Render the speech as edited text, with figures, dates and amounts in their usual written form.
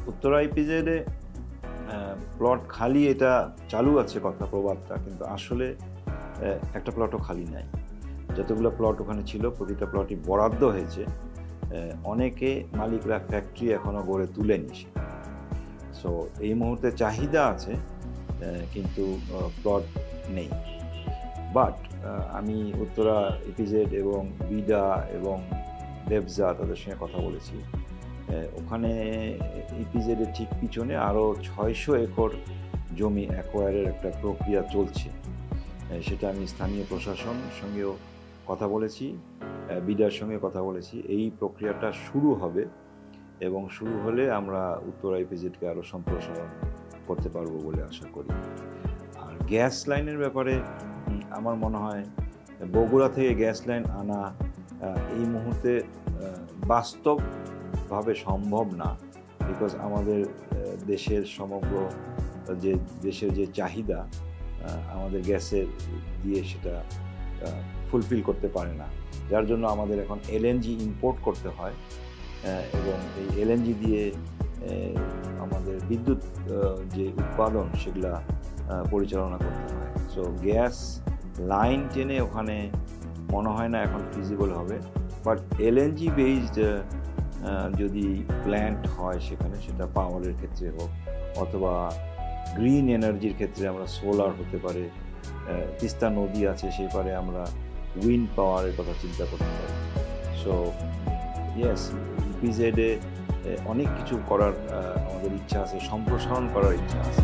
Uttara ইপিজেডে plot খালি এটা চালু আছে কথা প্রবাদটা, কিন্তু আসলে একটা প্লটও খালি নাই। যতগুলো প্লট ওখানে ছিল প্রতিটা প্লটই বরাদ্দ হয়েছে। অনেকে মালিকরা ফ্যাক্টরি এখনও গড়ে তুলেনি সেখানে। সো এই মুহূর্তে চাহিদা আছে, কিন্তু প্লট নেই। বাট আমি উত্তরা ইপিজেড এবং বিডা এবং দেবজা তাদের সঙ্গে কথা বলেছি। ওখানে ইপিজেডের ঠিক পিছনে আরও ৬০০ একর জমি অ্যাকোয়ারের একটা প্রক্রিয়া চলছে। সেটা আমি স্থানীয় প্রশাসনের সঙ্গেও কথা বলেছি, বিডার সঙ্গে কথা বলেছি। এই প্রক্রিয়াটা শুরু হবে এবং শুরু হলে আমরা উত্তরা ইপিজেডকে আরও সম্প্রসারণ করতে পারবো বলে আশা করি। আর গ্যাস লাইনের ব্যাপারে আমার মনে হয় বগুড়া থেকে গ্যাস লাইন আনা এই মুহূর্তে বাস্তবভাবে সম্ভব না। বিকজ আমাদের দেশের সমগ্র দেশের যে চাহিদা আমাদের গ্যাসের দিয়ে সেটা ফুলফিল করতে পারে না, যার জন্য আমাদের এখন এলএনজি ইম্পোর্ট করতে হয় এবং এই এলএনজি দিয়ে আমাদের বিদ্যুৎ যে উৎপাদন সেগুলা পরিচালনা করতে হয়। সো গ্যাস লাইন টেনে ওখানে মনে হয় না এখন ফিজিবল হবে। বাট এলএনজি বেসড যদি প্ল্যান্ট হয় সেখানে, সেটা পাওয়ারের ক্ষেত্রে হোক অথবা গ্রিন এনার্জির ক্ষেত্রে আমরা সোলার হতে পারে, তিস্তা নদী আছে সেই পারে আমরা উইন্ড পাওয়ারের কথা চিন্তা করতে পারি। সো ইয়েস, ইপিজেডে অনেক কিছু করার আমাদের ইচ্ছা আছে, সম্প্রসারণ করার ইচ্ছা আছে।